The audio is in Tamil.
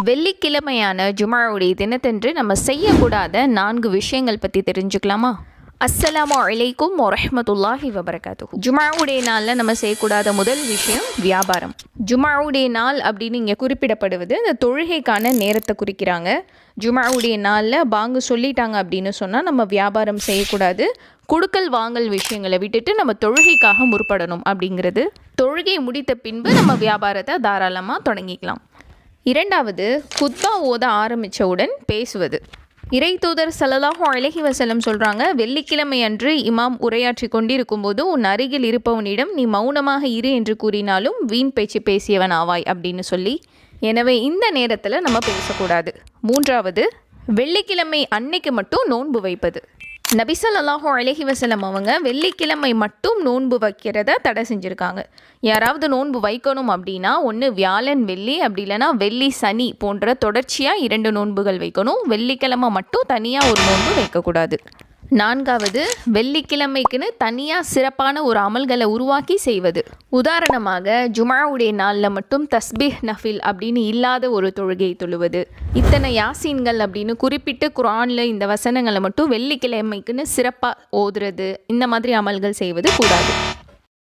வெள்ளிக்கிழமையான ஜுமாவுடைய தினத்தன்று நம்ம செய்யக்கூடாத 4 விஷயங்கள் பற்றி தெரிஞ்சுக்கலாமா? அஸ்ஸலாமு அலைக்கும் வரஹ்மத்துல்லாஹி வபரகாத்துஹு. ஜுமாவுடைய நாளில் நம்ம செய்யக்கூடாத முதல் விஷயம் வியாபாரம். ஜுமாவுடைய நாள் அப்படின்னு இங்கே குறிப்பிடப்படுவது இந்த தொழுகைக்கான நேரத்தை குறிக்கிறாங்க. ஜுமாவுடைய நாளில் பாங்கு சொல்லிட்டாங்க அப்படின்னு சொன்னால் நம்ம வியாபாரம் செய்யக்கூடாது. குடுக்கல் வாங்கல் விஷயங்களை விட்டுட்டு நம்ம தொழுகைக்காக முற்படணும் அப்படிங்கிறது. தொழுகை முடித்த பின்பு நம்ம வியாபாரத்தை தாராளமாக தொடங்கிக்கலாம். இரண்டாவது, குத்பா ஓத ஆரம்பித்தவுடன் பேசுவது. இறை தூதர் ஸல்லல்லாஹு அலைஹி வஸல்லம் சொல்கிறாங்க, வெள்ளிக்கிழமை அன்று இமாம் உரையாற்றி கொண்டிருக்கும் போது உன் அருகில் இருப்பவனிடம் நீ மௌனமாக இரு என்று கூறினாலும் வீண் பேச்சு பேசியவன் ஆவாய் அப்படின்னு சொல்லி. எனவே இந்த நேரத்தில் நம்ம பேசக்கூடாது. மூன்றாவது, வெள்ளிக்கிழமை அன்னைக்கு மட்டும் நோன்பு வைப்பது. நபி ஸல்லல்லாஹு அலைஹி வஸல்லம் அவங்க வெள்ளிக்கிழமை மட்டும் நோன்பு வைக்கிறத தடை செஞ்சுருக்காங்க. யாராவது நோன்பு வைக்கணும் அப்படின்னா ஒன்று வியாழன் வெள்ளி, அப்படி இல்லைனா வெள்ளி சனி போன்ற தொடர்ச்சியாக 2 நோன்புகள் வைக்கணும். வெள்ளிக்கிழமை மட்டும் தனியாக ஒரு நோன்பு வைக்கக்கூடாது. நான்காவது, வெள்ளிக்கிழமைக்குன்னு தனியாக சிறப்பான ஒரு அமல்களை உருவாக்கி செய்வது. உதாரணமாக ஜுமாவுடைய நாளில் மட்டும் தஸ்பீஹ் நஃபில் அப்படின்னு இல்லாத ஒரு தொழுகையை தொழுவது, இத்தனை யாசீன்கள் அப்படின்னு குறிப்பிட்டு குர்ஆனில் இந்த வசனங்களை மட்டும் வெள்ளிக்கிழமைக்குன்னு சிறப்பாக ஓதுறது, இந்த மாதிரி அமல்கள் செய்வது கூடாது.